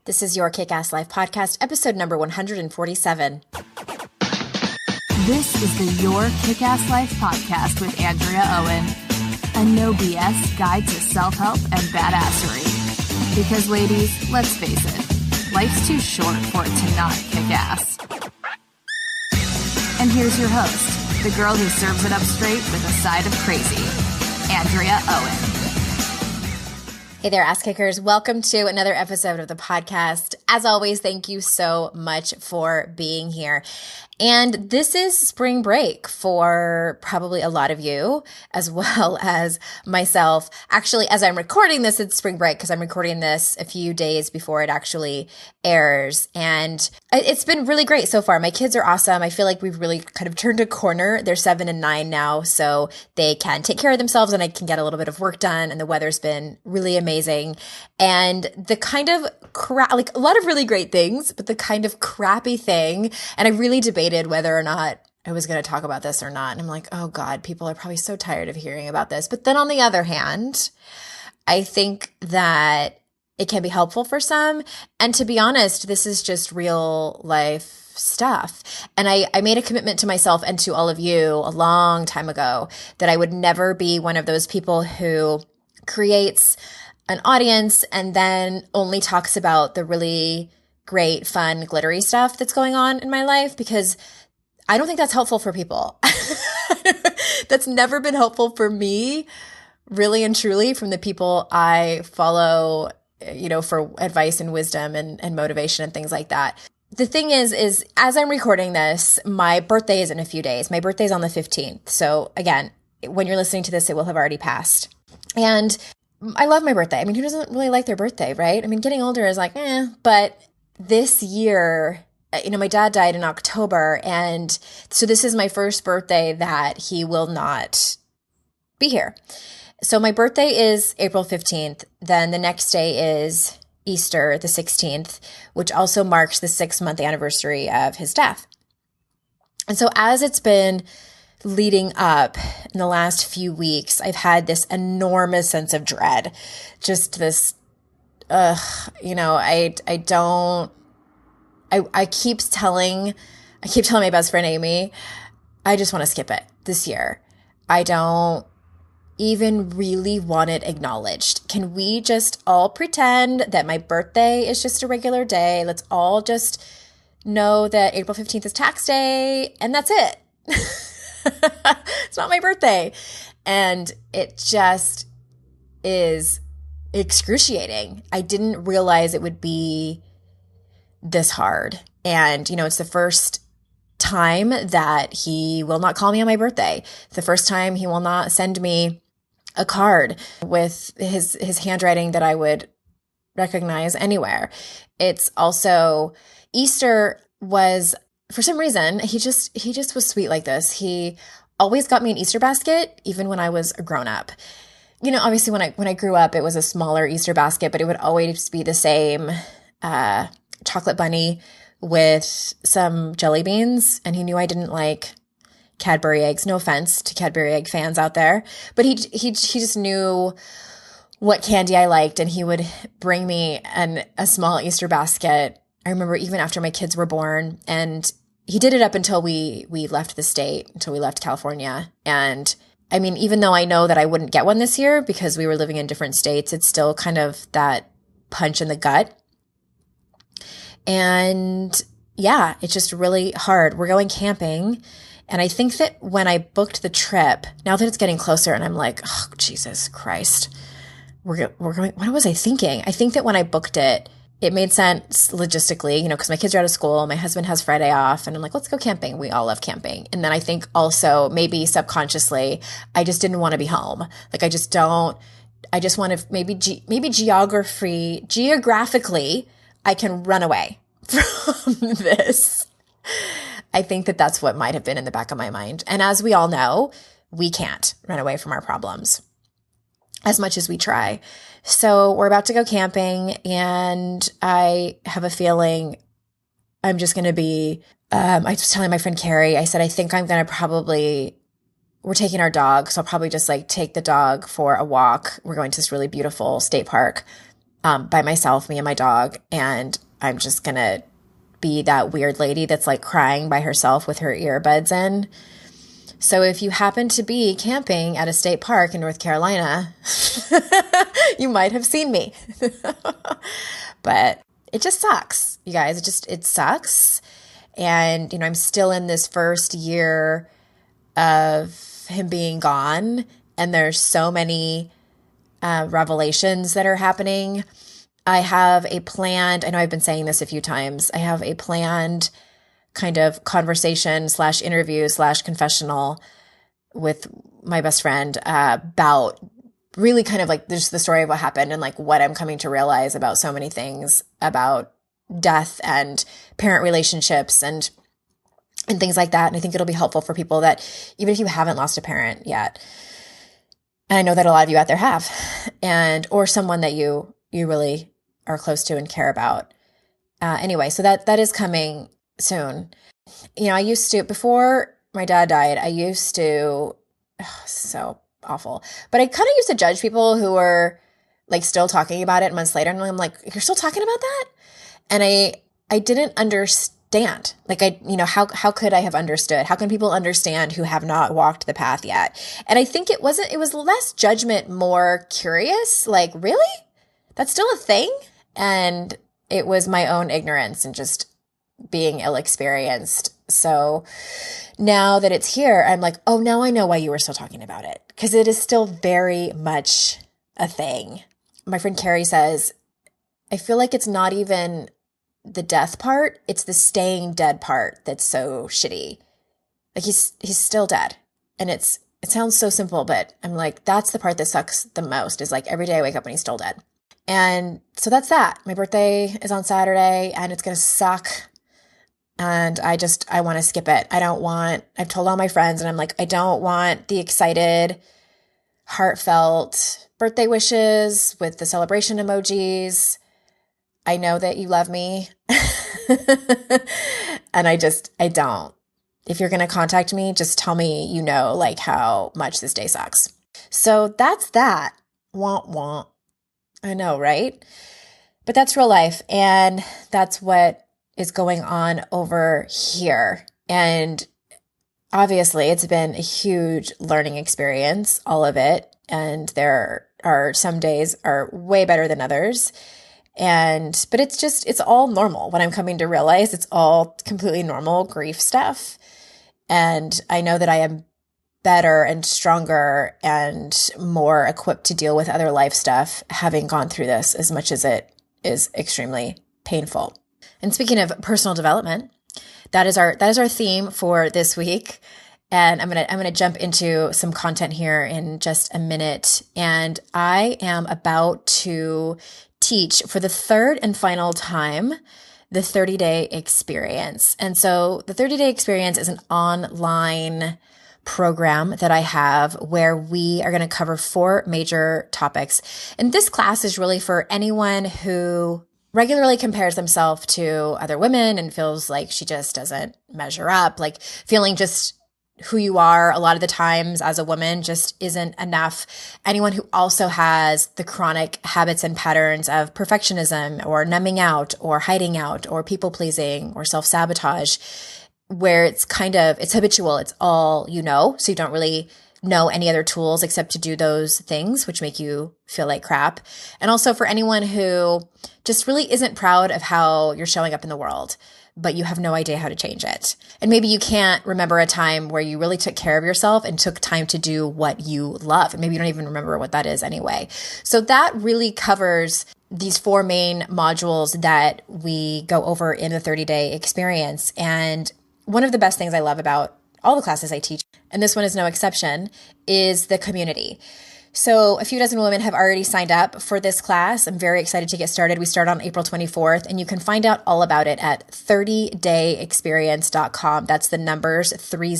This is your Kick-Ass Life podcast, episode number 147. This is the Your Kick-Ass Life podcast with Andrea Owen, a no BS guide to self-help and badassery. Because ladies, let's face it, life's too short for it to not kick ass. And here's your host, the girl who serves it up straight with a side of crazy, Andrea Owen. Hey there, ass kickers. Welcome to another episode of the podcast. As always, thank you so much for being here. And this is spring break for probably a lot of you, as well as myself. Actually, as I'm recording this, it's spring break because I'm recording this a few days before it actually airs. And it's been really great so far. My kids are awesome. I feel like we've really kind of turned a corner. They're 7 and 9 now, so they can take care of themselves and I can get a little bit of work done. And the weather's been really amazing. And the kind of like a lot of really great things, but the kind of crappy thing, and I really debated whether or not I was going to talk about this or not. And I'm like, oh God, people are probably so tired of hearing about this. But then on the other hand, I think that it can be helpful for some. And to be honest, this is just real life stuff. And I made a commitment to myself and to all of you a long time ago that I would never be one of those people who creates an audience and then only talks about the really great, fun, glittery stuff that's going on in my life, because I don't think that's helpful for people. That's never been helpful for me, really and truly, from the people I follow, for advice and wisdom and motivation and things like that. The thing is as I'm recording this, my birthday is in a few days. My birthday's on the 15th. So again, when you're listening to this, it will have already passed. And I love my birthday. I mean, who doesn't really like their birthday, right? I mean, getting older is like, but this year, my dad died in October. And so this is my first birthday that he will not be here. So my birthday is April 15th. Then the next day is Easter, the 16th, which also marks the 6-month anniversary of his death. And so as it's been leading up in the last few weeks, I've had this enormous sense of dread. Just this, I keep telling my best friend Amy, I just want to skip it this year. I don't even really want it acknowledged. Can we just all pretend that my birthday is just a regular day? Let's all just know that April 15th is tax day and that's it. It's not my birthday. And it just is excruciating. I didn't realize it would be this hard. And, it's the first time that he will not call me on my birthday. It's the first time he will not send me a card with his handwriting that I would recognize anywhere. It's also Easter was, for some reason, he just was sweet like this. He always got me an Easter basket, even when I was a grown up. Obviously when I grew up, it was a smaller Easter basket, but it would always be the same chocolate bunny with some jelly beans. And he knew I didn't like Cadbury eggs. No offense to Cadbury egg fans out there, but he just knew what candy I liked, and he would bring me a small Easter basket. I remember even after my kids were born, and he did it up until we left the state, until we left California. And I mean, even though I know that I wouldn't get one this year because we were living in different states, it's still kind of that punch in the gut. And yeah, it's just really hard. We're going camping. And I think that when I booked the trip, now that it's getting closer and I'm like, oh, Jesus Christ, we're going, what was I thinking? I think that when I booked it, it made sense logistically, because my kids are out of school, my husband has Friday off, and I'm like, let's go camping. We all love camping. And then I think also maybe subconsciously, I just didn't want to be home. Like I just want to maybe geographically, I can run away from this. I think that that's what might have been in the back of my mind. And as we all know, we can't run away from our problems as much as we try. So we're about to go camping, and I have a feeling I'm just going to be, I was telling my friend Carrie, I said, I think I'm going to we're taking our dog. So I'll probably just take the dog for a walk. We're going to this really beautiful state park. by myself, me and my dog. And I'm just going to be that weird lady that's like crying by herself with her earbuds in. So if you happen to be camping at a state park in North Carolina, you might have seen me. But it just sucks, you guys. It sucks. And, I'm still in this first year of him being gone. And there's so many revelations that are happening. I have a planned, I know I've been saying this a few times, I have a planned kind of conversation / interview / confessional with my best friend about really kind of like just the story of what happened and like what I'm coming to realize about so many things about death and parent relationships and things like that. And I think it'll be helpful for people that even if you haven't lost a parent yet, and I know that a lot of you out there have, or someone that you really are close to and care about. Anyway, so that is coming soon. I used to, before my dad died, so awful, but I kind of used to judge people who were like still talking about it months later. And I'm like, you're still talking about that? And I didn't understand. Like how could I have understood? How can people understand who have not walked the path yet? And I think it was less judgment, more curious, like, really? That's still a thing? And it was my own ignorance and just being ill-experienced. So now that it's here, I'm like, oh, now I know why you were still talking about it. Because it is still very much a thing. My friend Carrie says, I feel like it's not even the death part, it's the staying dead part that's so shitty. Like he's still dead. And it sounds so simple, but I'm like, that's the part that sucks the most, is like every day I wake up and he's still dead. And so that's that. My birthday is on Saturday and it's going to suck. And I want to skip it. I've told all my friends and I'm like, I don't want the excited, heartfelt birthday wishes with the celebration emojis. I know that you love me. And I don't. If you're going to contact me, just tell me, like how much this day sucks. So that's that. Womp womp. I know, right? But that's real life. And that's what is going on over here. And obviously it's been a huge learning experience, all of it. And there are some days are way better than others. But it's all normal. What I'm coming to realize, it's all completely normal grief stuff. And I know that I am better and stronger and more equipped to deal with other life stuff, having gone through this, as much as it is extremely painful. And speaking of personal development, that is our theme for this week. And I'm gonna jump into some content here in just a minute. And I am about to teach for the third and final time the 30-day experience. And so the 30-day experience is an online program that I have where we are going to cover 4 major topics. And this class is really for anyone who regularly compares themselves to other women and feels like she just doesn't measure up, like feeling just who you are a lot of the times as a woman just isn't enough. Anyone who also has the chronic habits and patterns of perfectionism or numbing out or hiding out or people pleasing or self-sabotage, where it's habitual. It's all so you don't really know any other tools except to do those things, which make you feel like crap. And also for anyone who just really isn't proud of how you're showing up in the world, but you have no idea how to change it. And maybe you can't remember a time where you really took care of yourself and took time to do what you love. And maybe you don't even remember what that is anyway. So that really covers these 4 main modules that we go over in the 30-day experience. And one of the best things I love about all the classes I teach, and this one is no exception, is the community. So a few dozen women have already signed up for this class. I'm very excited to get started. We start on April 24th, and you can find out all about it at 30dayexperience.com. That's the numbers 30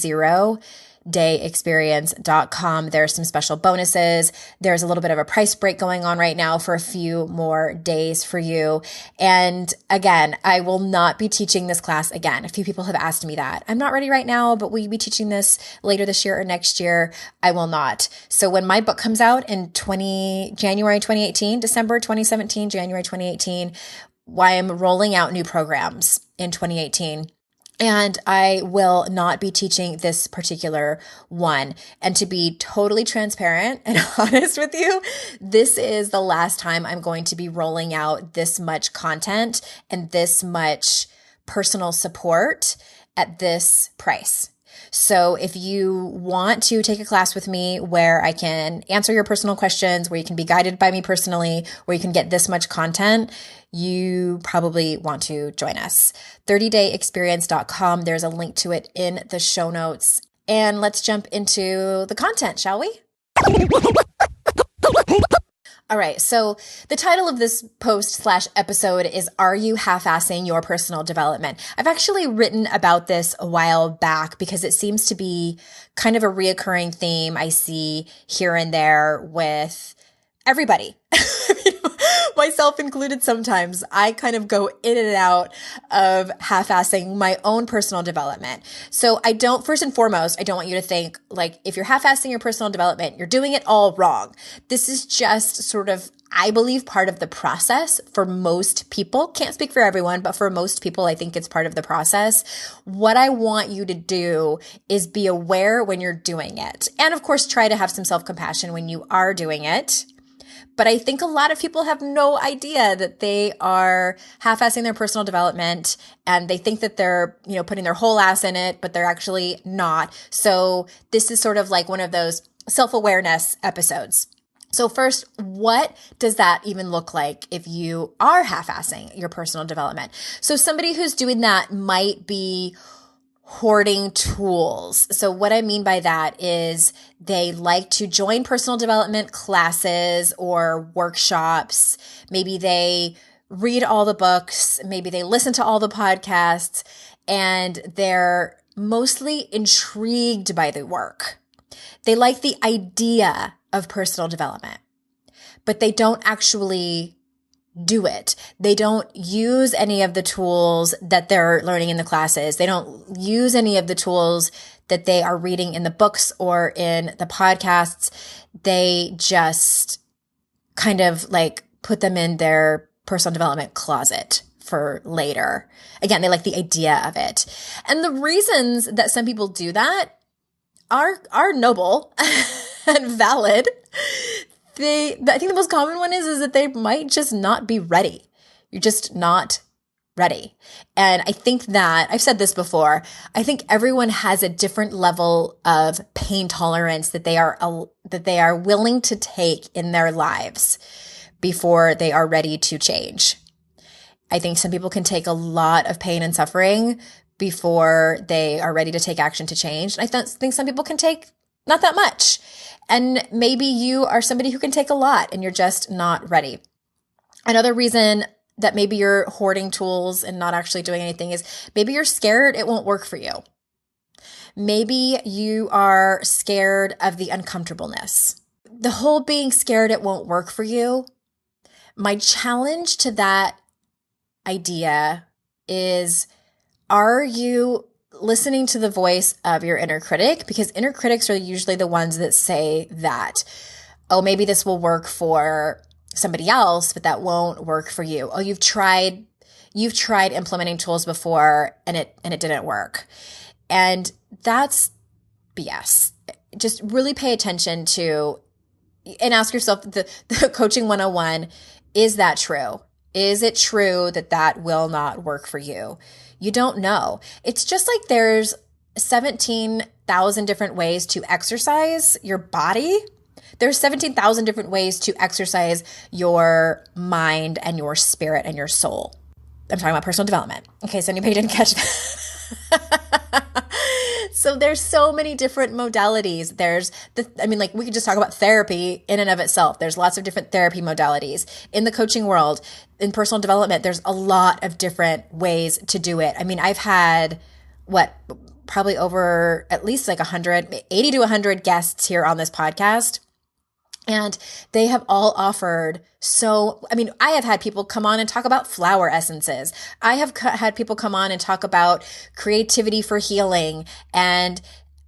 30dayexperience.com. There's some special bonuses. There's a little bit of a price break going on right now for a few more days for you. And again, I will not be teaching this class again. A few people have asked me that. I'm not ready right now, but will you be teaching this later this year or next year? I will not. So when my book comes out in January 2018, December 2017, January 2018, why I'm rolling out new programs in 2018. And I will not be teaching this particular one. And to be totally transparent and honest with you, this is the last time I'm going to be rolling out this much content and this much personal support at this price. So if you want to take a class with me where I can answer your personal questions, where you can be guided by me personally, where you can get this much content, you probably want to join us. 30dayexperience.com. There's a link to it in the show notes. And let's jump into the content, shall we? All right. So the title of this post/episode is, Are You Half-Assing Your Personal Development? I've actually written about this a while back because it seems to be kind of a reoccurring theme I see here and there with everybody. Myself included sometimes. I kind of go in and out of half-assing my own personal development. So first and foremost, I don't want you to think like if you're half-assing your personal development, you're doing it all wrong. This is just sort of, I believe, part of the process for most people. Can't speak for everyone, but for most people, I think it's part of the process. What I want you to do is be aware when you're doing it. And of course, try to have some self-compassion when you are doing it. But I think a lot of people have no idea that they are half-assing their personal development, and they think that they're, putting their whole ass in it, but they're actually not. So this is sort of like one of those self-awareness episodes. So first, what does that even look like if you are half-assing your personal development? So somebody who's doing that might be hoarding tools. So what I mean by that is they like to join personal development classes or workshops. Maybe they read all the books. Maybe they listen to all the podcasts, and they're mostly intrigued by the work. They like the idea of personal development, but they don't actually do it. They don't use any of the tools that they're learning in the classes. They don't use any of the tools that they are reading in the books or in the podcasts. They just kind of like put them in their personal development closet for later. Again, they like the idea of it. And the reasons that some people do that are noble and valid. I think the most common one is that they might just not be ready. You're just not ready. And I think that, I've said this before, I think everyone has a different level of pain tolerance that they are willing to take in their lives before they are ready to change. I think some people can take a lot of pain and suffering before they are ready to take action to change. And I think some people can take not that much. And maybe you are somebody who can take a lot and you're just not ready. Another reason that maybe you're hoarding tools and not actually doing anything is maybe you're scared it won't work for you. Maybe you are scared of the uncomfortableness. The whole being scared it won't work for you. My challenge to that idea is, are you listening to the voice of your inner critic? Because inner critics are usually the ones that say that, oh, maybe this will work for somebody else, but that won't work for you. Oh, you've tried implementing tools before and it didn't work. And that's BS. Just really pay attention to and ask yourself the coaching 101, is that true? Is it true that will not work for you? You don't know. It's just like there's 17,000 different ways to exercise your body. There's 17,000 different ways to exercise your mind and your spirit and your soul. I'm talking about personal development. Okay, so anybody didn't catch that. So there's so many different modalities. We could just talk about therapy in and of itself. There's lots of different therapy modalities. In the coaching world, in personal development, there's a lot of different ways to do it. I mean, I've had, probably over at least like 80 to 100 guests here on this podcast. And they have all offered I have had people come on and talk about flower essences. I have had people come on and talk about creativity for healing and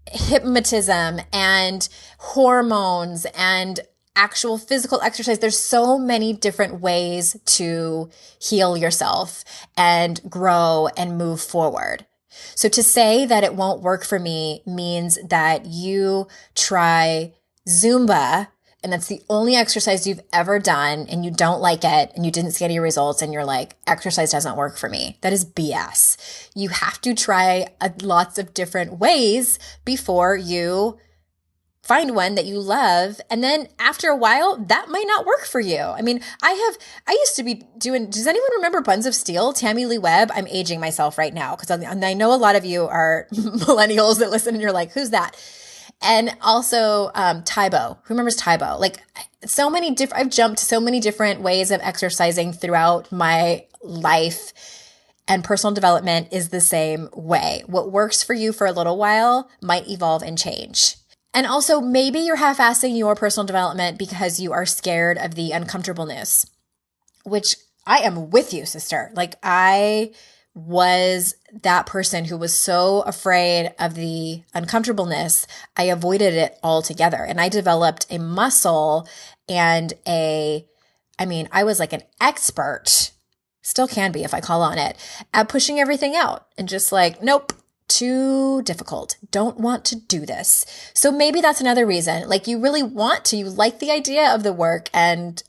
hypnotism and hormones and actual physical exercise. There's so many different ways to heal yourself and grow and move forward. So to say that it won't work for me means that you try Zumba and that's the only exercise you've ever done and you don't like it and you didn't see any results and you're like, exercise doesn't work for me. That is BS. You have to try lots of different ways before you find one that you love. And then after a while, that might not work for you. I mean, I used to be doing, does anyone remember Buns of Steel? Tammy Lee Webb? I'm aging myself right now because I know a lot of you are millennials that listen and you're like, who's that? And also Tybo. Who remembers Tybo? Like I've jumped so many different ways of exercising throughout my life, and personal development is the same way. What works for you for a little while might evolve and change. And also maybe you're half-assing your personal development because you are scared of the uncomfortableness, which I am with you, sister. Like I was that person who was so afraid of the uncomfortableness, I avoided it altogether. And I developed a muscle and I was like an expert, still can be if I call on it, at pushing everything out and just like, nope, too difficult. Don't want to do this. So maybe that's another reason. Like you really want to, you like the idea of the work and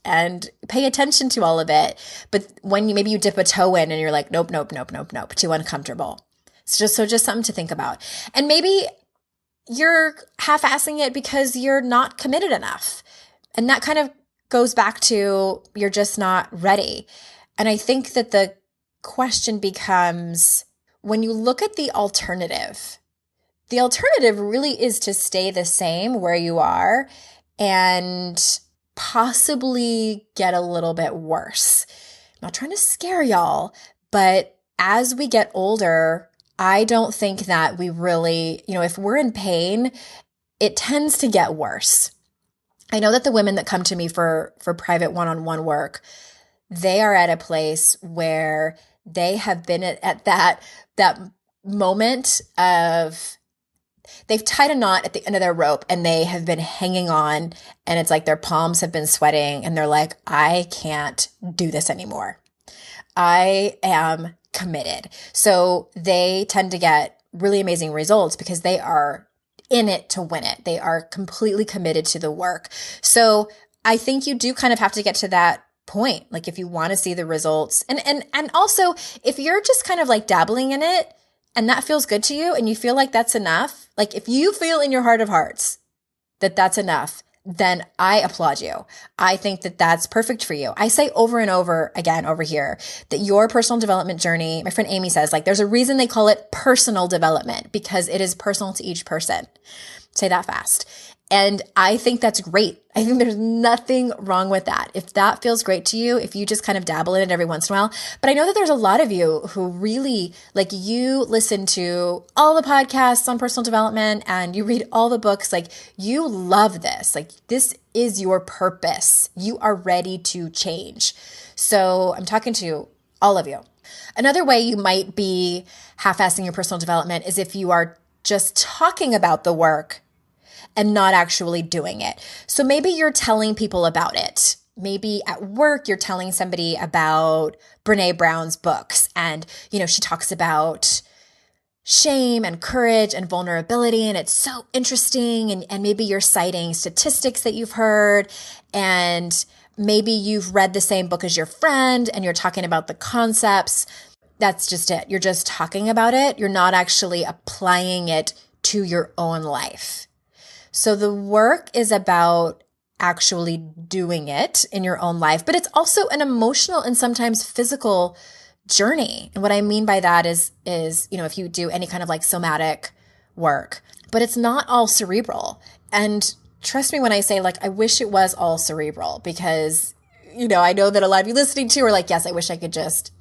pay attention to all of it. But when maybe you dip a toe in and you're like, nope, too uncomfortable. So just something to think about. And maybe you're half-assing it because you're not committed enough. And that kind of goes back to you're just not ready. And I think that the question becomes, when you look at the alternative really is to stay the same where you are and possibly get a little bit worse. I'm not trying to scare y'all, but as we get older, I don't think that we really, if we're in pain, it tends to get worse. I know that the women that come to me for private one-on-one work, they are at a place where they have been at that moment of they've tied a knot at the end of their rope and they have been hanging on and it's like their palms have been sweating and they're like, I can't do this anymore. I am committed. So they tend to get really amazing results because they are in it to win it. They are completely committed to the work. So I think you do kind of have to get to that point. Like if you want to see the results and also if you're just kind of like dabbling in it and that feels good to you and you feel like that's enough, like if you feel in your heart of hearts that that's enough, then I applaud you. I think that that's perfect for you. I say over and over again over here that your personal development journey, my friend Amy says, like there's a reason they call it personal development because it is personal to each person. Say that fast. And I think that's great. I think there's nothing wrong with that. If that feels great to you, if you just kind of dabble in it every once in a while. But I know that there's a lot of you who really, like you listen to all the podcasts on personal development and you read all the books. Like you love this. Like this is your purpose. You are ready to change. So I'm talking to all of you. Another way you might be half-assing your personal development is if you are just talking about the work and not actually doing it. So maybe you're telling people about it. Maybe at work, you're telling somebody about Brene Brown's books. And, she talks about shame and courage and vulnerability. And it's so interesting. And maybe you're citing statistics that you've heard. And maybe you've read the same book as your friend and you're talking about the concepts. That's just it. You're just talking about it. You're not actually applying it to your own life. So the work is about actually doing it in your own life, but it's also an emotional and sometimes physical journey. And what I mean by that is, if you do any kind of like somatic work, but it's not all cerebral. And trust me when I say like, I wish it was all cerebral because, I know that a lot of you listening to are like, yes, I wish I could just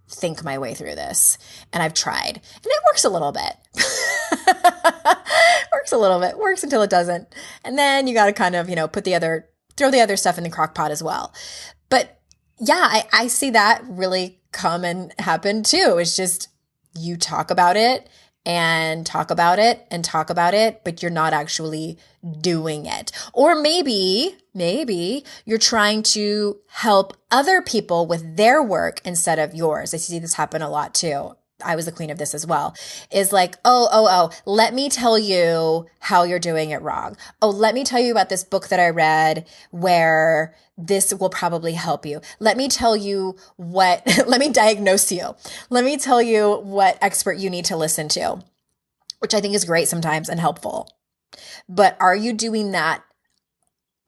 think my way through this. And I've tried and it works a little bit. Works a little bit, works until it doesn't. And then you got to kind of, throw the other stuff in the crock pot as well. But yeah, I see that really come and happen too. It's just you talk about it and talk about it and talk about it, but you're not actually doing it. Or maybe you're trying to help other people with their work instead of yours. I see this happen a lot too. I was the queen of this as well, is like, oh, let me tell you how you're doing it wrong. Oh, let me tell you about this book that I read where this will probably help you. Let me tell you let me diagnose you. Let me tell you what expert you need to listen to, which I think is great sometimes and helpful. But are you doing that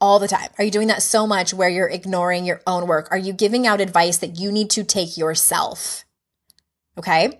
all the time? Are you doing that so much where you're ignoring your own work? Are you giving out advice that you need to take yourself? Okay.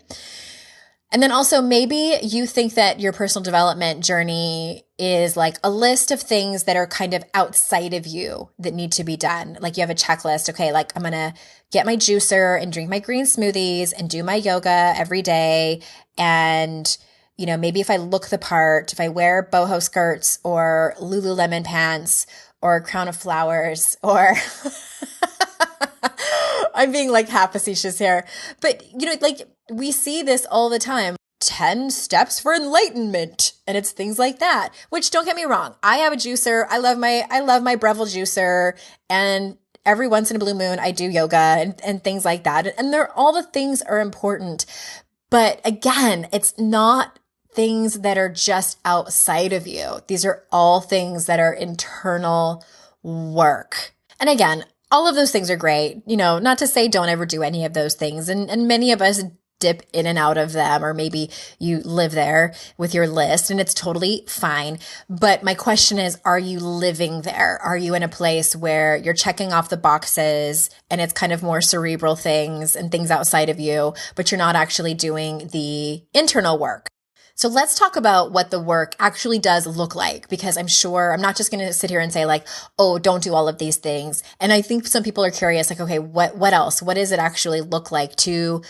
And then also maybe you think that your personal development journey is like a list of things that are kind of outside of you that need to be done. Like you have a checklist. Okay. Like I'm going to get my juicer and drink my green smoothies and do my yoga every day. And, maybe if I look the part, if I wear boho skirts or Lululemon pants or a crown of flowers or I'm being like half facetious here, but we see this all the time, 10 steps for enlightenment. And it's things like that, which don't get me wrong. I have a juicer. I love my Breville juicer. And every once in a blue moon, I do yoga and things like that. And all the things are important. But again, it's not things that are just outside of you. These are all things that are internal work. And again, all of those things are great. Not to say don't ever do any of those things. And many of us dip in and out of them, or maybe you live there with your list and it's totally fine. But my question is, are you living there? Are you in a place where you're checking off the boxes and it's kind of more cerebral things and things outside of you, but you're not actually doing the internal work? So let's talk about what the work actually does look like, because I'm not just going to sit here and say like, oh, don't do all of these things. And I think some people are curious, like, okay, what else? What does it actually look like to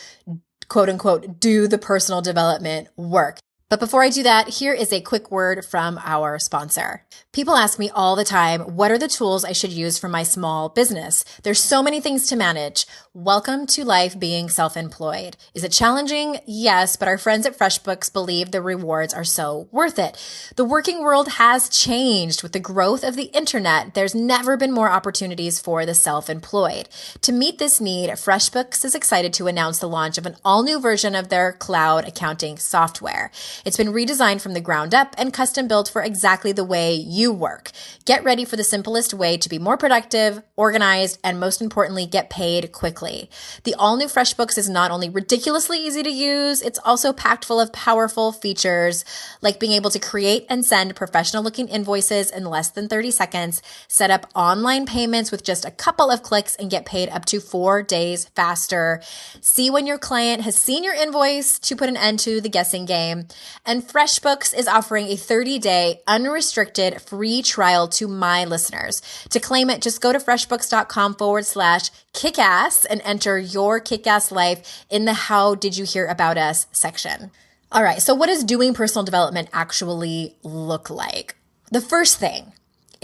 quote unquote, do the personal development work? But before I do that, here is a quick word from our sponsor. People ask me all the time, what are the tools I should use for my small business? There's so many things to manage. Welcome to life being self-employed. Is it challenging? Yes, but our friends at FreshBooks believe the rewards are so worth it. The working world has changed with the growth of the internet. There's never been more opportunities for the self-employed. To meet this need, FreshBooks is excited to announce the launch of an all-new version of their cloud accounting software. It's been redesigned from the ground up and custom built for exactly the way you work. Get ready for the simplest way to be more productive, organized, and most importantly, get paid quickly. The all-new FreshBooks is not only ridiculously easy to use, it's also packed full of powerful features like being able to create and send professional-looking invoices in less than 30 seconds, set up online payments with just a couple of clicks, and get paid up to 4 days faster. See when your client has seen your invoice to put an end to the guessing game. And FreshBooks is offering a 30-day unrestricted free trial to my listeners. To claim it, just go to freshbooks.com/kickass and enter your kickass life in the How Did You Hear About Us section. All right, so what does doing personal development actually look like? The first thing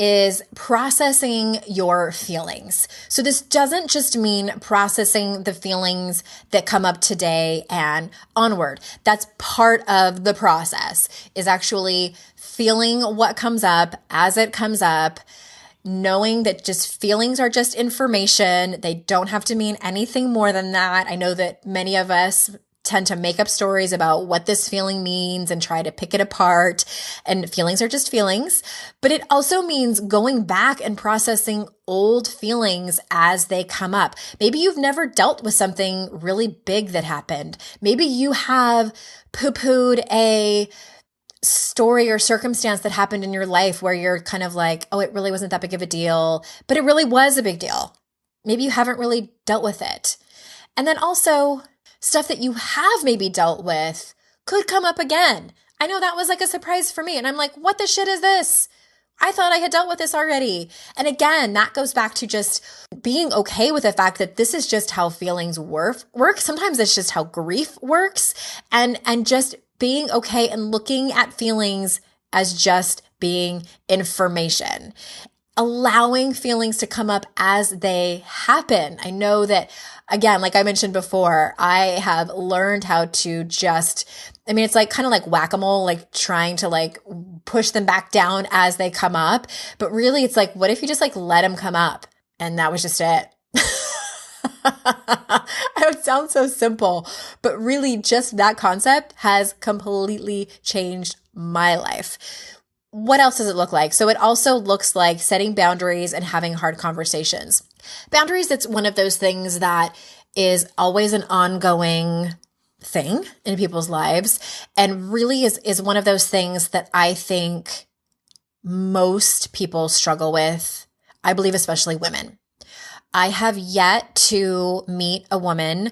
is processing your feelings. So this doesn't just mean processing the feelings that come up today and onward. That's part of the process, is actually feeling what comes up as it comes up, knowing that just feelings are just information. They don't have to mean anything more than that. I know that many of us tend to make up stories about what this feeling means and try to pick it apart. And feelings are just feelings. But it also means going back and processing old feelings as they come up. Maybe you've never dealt with something really big that happened. Maybe you have poo-pooed a story or circumstance that happened in your life where you're kind of like, oh, it really wasn't that big of a deal, but it really was a big deal. Maybe you haven't really dealt with it. And then also, stuff that you have maybe dealt with could come up again. I know that was like a surprise for me. And I'm like, what the shit is this? I thought I had dealt with this already. And again, that goes back to just being okay with the fact that this is just how feelings work. Sometimes it's just how grief works. And just being okay and looking at feelings as just being information, allowing feelings to come up as they happen. I know that, again, like I mentioned before, I have learned how to it's like kind of like whack-a-mole, like trying to like push them back down as they come up. But really it's like, what if you just like let them come up? And that was just it. I know it sounds so simple, but really just that concept has completely changed my life. What else does it look like? So it also looks like setting boundaries and having hard conversations. Boundaries, that's one of those things that is always an ongoing thing in people's lives, and really is one of those things that I think most people struggle with. I believe especially women. I have yet to meet a woman,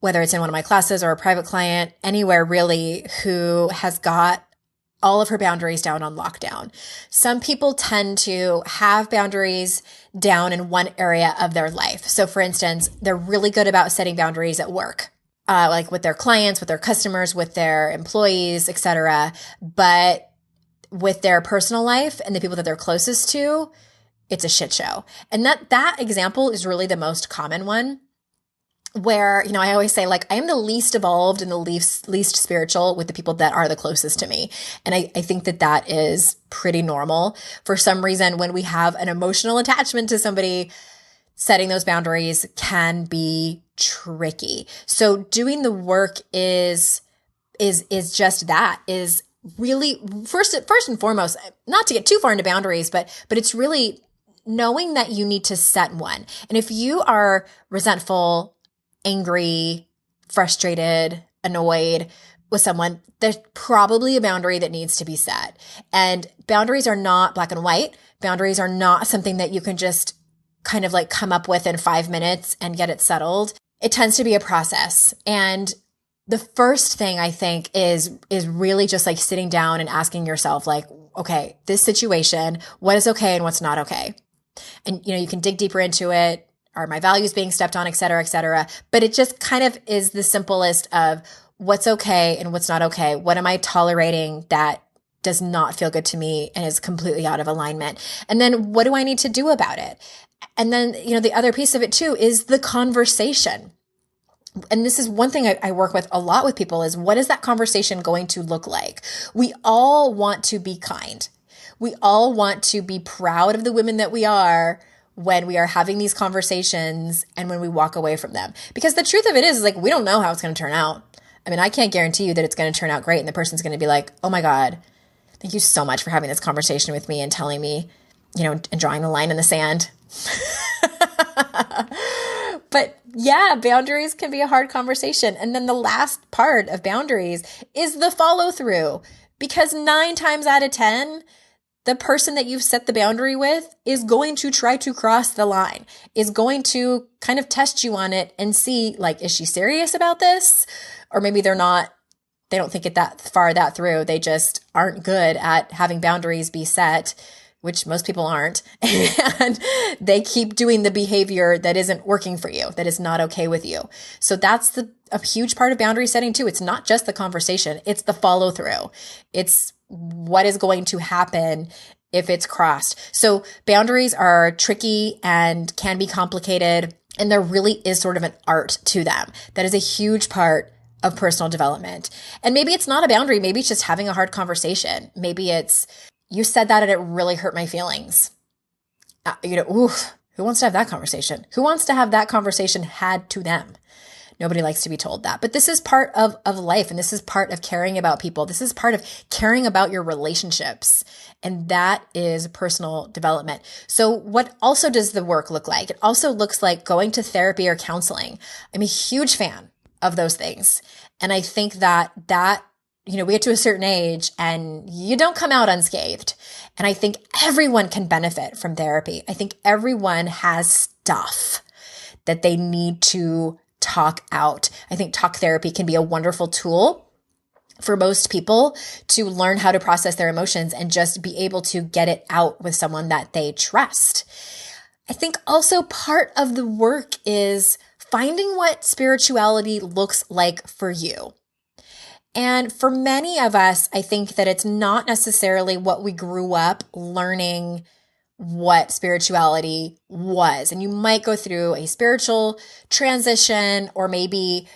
whether it's in one of my classes or a private client, anywhere really, who has got all of her boundaries down on lockdown. Some people tend to have boundaries down in one area of their life. So for instance, they're really good about setting boundaries at work, like with their clients, with their customers, with their employees, etc. But with their personal life and the people that they're closest to, it's a shit show. And that example is really the most common one, where, I always say, like, I am the least evolved and the least spiritual with the people that are the closest to me. And I think that is pretty normal. For some reason, when we have an emotional attachment to somebody, setting those boundaries can be tricky. So doing the work is just that, is really first and foremost, not to get too far into boundaries, but it's really knowing that you need to set one. And if you are resentful, angry, frustrated, annoyed with someone, there's probably a boundary that needs to be set. And boundaries are not black and white. Boundaries are not something that you can just kind of like come up with in 5 minutes and get it settled. It tends to be a process. And the first thing I think is really just like sitting down and asking yourself, like, okay, this situation, what is okay and what's not okay? And, you can dig deeper into it. Are my values being stepped on, et cetera, et cetera. But it just kind of is the simplest of what's okay and what's not okay. What am I tolerating that does not feel good to me and is completely out of alignment? And then what do I need to do about it? And then, the other piece of it too is the conversation. And this is one thing I work with a lot with people, is what is that conversation going to look like? We all want to be kind. We all want to be proud of the women that we are when we are having these conversations and when we walk away from them. Because the truth of it is like, we don't know how it's going to turn out. I mean, I can't guarantee you that it's going to turn out great and the person's going to be like, oh my God, thank you so much for having this conversation with me and telling me, and drawing the line in the sand. But yeah, boundaries can be a hard conversation. And then the last part of boundaries is the follow through, because 9 times out of 10, the person that you've set the boundary with is going to try to cross the line, is going to kind of test you on it and see, like, is she serious about this? Or maybe they don't think it that far that through. They just aren't good at having boundaries be set, which most people aren't. And they keep doing the behavior that isn't working for you, that is not okay with you. So that's a huge part of boundary setting too. It's not just the conversation, it's the follow through. It's what is going to happen if it's crossed. So boundaries are tricky and can be complicated. And there really is sort of an art to them. That is a huge part of personal development. And maybe it's not a boundary. Maybe it's just having a hard conversation. Maybe it's, you said that and it really hurt my feelings. Oof, who wants to have that conversation? Who wants to have that conversation had to them? Nobody likes to be told that. But this is part of life, and this is part of caring about people. This is part of caring about your relationships. And that is personal development. So what also does the work look like? It also looks like going to therapy or counseling. I'm a huge fan of those things. And I think that we get to a certain age and you don't come out unscathed. And I think everyone can benefit from therapy. I think everyone has stuff that they need to talk out. I think talk therapy can be a wonderful tool for most people to learn how to process their emotions and just be able to get it out with someone that they trust. I think also part of the work is finding what spirituality looks like for you. And for many of us, I think that it's not necessarily what we grew up learning what spirituality was. And you might go through a spiritual transition, or maybe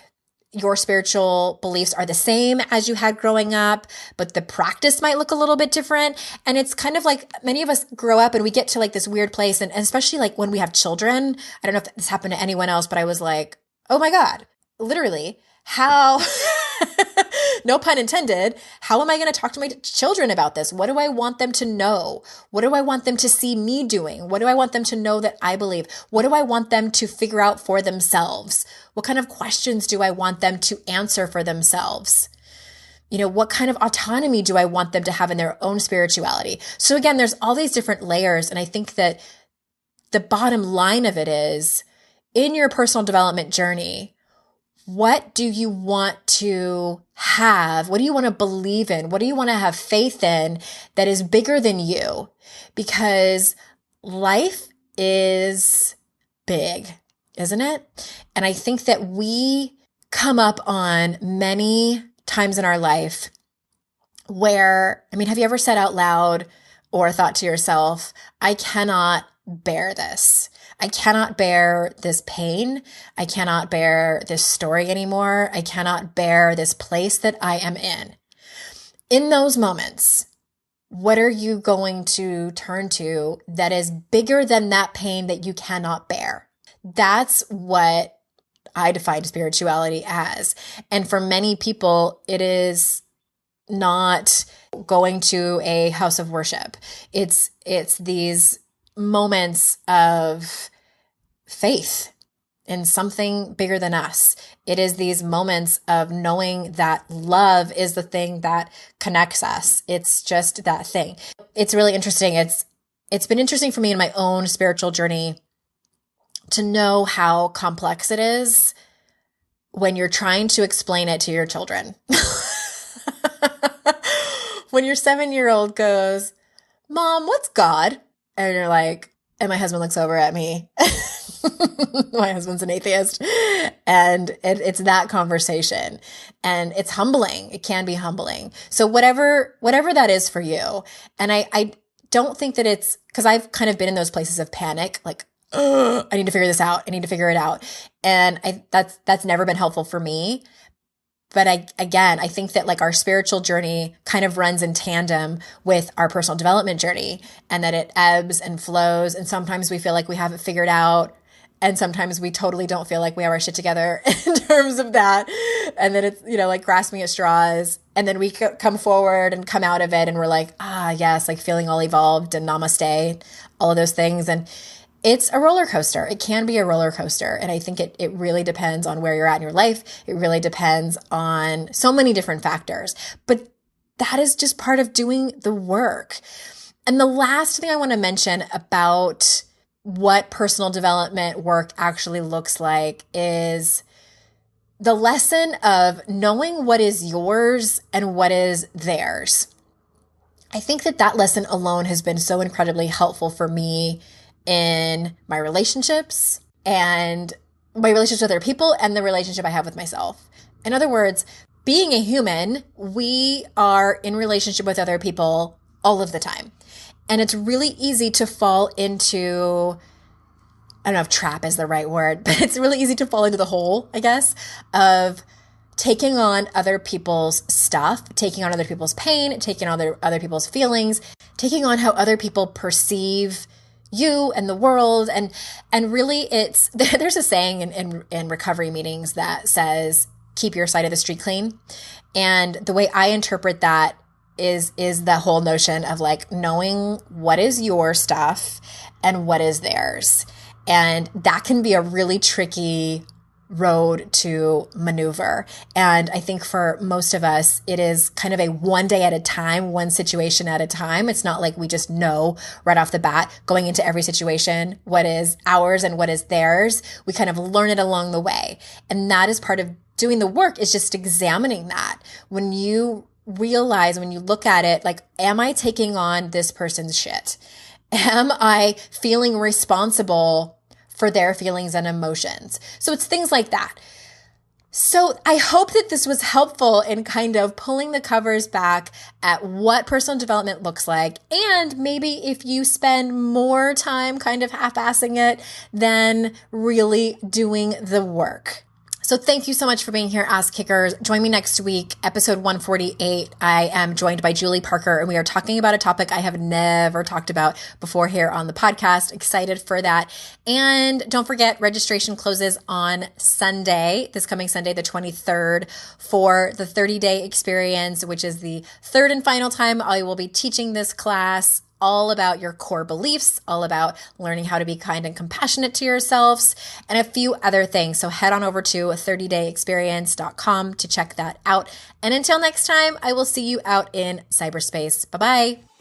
your spiritual beliefs are the same as you had growing up, but the practice might look a little bit different. And it's kind of like many of us grow up and we get to like this weird place. And especially like when we have children, I don't know if this happened to anyone else, but I was like, oh my God, literally, how, no pun intended, how am I going to talk to my children about this? What do I want them to know? What do I want them to see me doing? What do I want them to know that I believe? What do I want them to figure out for themselves? What kind of questions do I want them to answer for themselves? What kind of autonomy do I want them to have in their own spirituality? So again, there's all these different layers. And I think that the bottom line of it is, in your personal development journey, what do you want to have? What do you want to believe in? What do you want to have faith in that is bigger than you? Because life is big, isn't it? And I think that we come up on many times in our life where, have you ever said out loud or thought to yourself, I cannot bear this. I cannot bear this pain. I cannot bear this story anymore. I cannot bear this place that I am in. In those moments, what are you going to turn to that is bigger than that pain that you cannot bear? That's what I define spirituality as. And for many people, it is not going to a house of worship. It's these moments of faith in something bigger than us. It is these moments of knowing that love is the thing that connects us. It's just that thing. It's really interesting. It's been interesting for me in my own spiritual journey to know how complex it is when you're trying to explain it to your children. When your 7-year-old goes, Mom, what's God? And you're like, and my husband looks over at me. My husband's an atheist. And it's that conversation. And it's humbling. It can be humbling. So whatever that is for you. And I don't think that it's, because I've kind of been in those places of panic, like, I need to figure this out. I need to figure it out. And that's never been helpful for me. But I think that like our spiritual journey kind of runs in tandem with our personal development journey, and that it ebbs and flows. And sometimes we feel like we have it figured out. And sometimes we totally don't feel like we have our shit together in terms of that. And then it's, like grasping at straws. And then we come forward and come out of it. And we're like, yes, like feeling all evolved and namaste, all of those things. And it's a roller coaster. It can be a roller coaster. And I think it really depends on where you're at in your life. It really depends on so many different factors. But that is just part of doing the work. And the last thing I want to mention about what personal development work actually looks like is the lesson of knowing what is yours and what is theirs. I think that lesson alone has been so incredibly helpful for me in my relationships and my relationships with other people and the relationship I have with myself. In other words, being a human, we are in relationship with other people all of the time. And it's really easy to fall into, I don't know if trap is the right word, but it's really easy to fall into the hole, I guess, of taking on other people's stuff, taking on other people's pain, taking on other people's feelings, taking on how other people perceive you and the world. And really there's a saying in recovery meetings that says, keep your side of the street clean. And the way I interpret that is the whole notion of like knowing what is your stuff and what is theirs. And that can be a really tricky road to maneuver. And I think for most of us, it is kind of a one day at a time, one situation at a time. It's not like we just know right off the bat going into every situation what is ours and what is theirs. We kind of learn it along the way. And that is part of doing the work, is just examining that. When you realize, when you look at it, like, am I taking on this person's shit? Am I feeling responsible for their feelings and emotions? So it's things like that. So I hope that this was helpful in kind of pulling the covers back at what personal development looks like. And maybe if you spend more time kind of half-assing it than really doing the work. So thank you so much for being here, Ass Kickers. Join me next week, episode 148. I am joined by Julie Parker, and we are talking about a topic I have never talked about before here on the podcast. Excited for that. And don't forget, registration closes on Sunday, this coming Sunday, the 23rd, for the 30-day experience, which is the third and final time I will be teaching this class. All about your core beliefs, all about learning how to be kind and compassionate to yourselves, and a few other things. So head on over to 30dayexperience.com to check that out. And until next time, I will see you out in cyberspace. Bye-bye.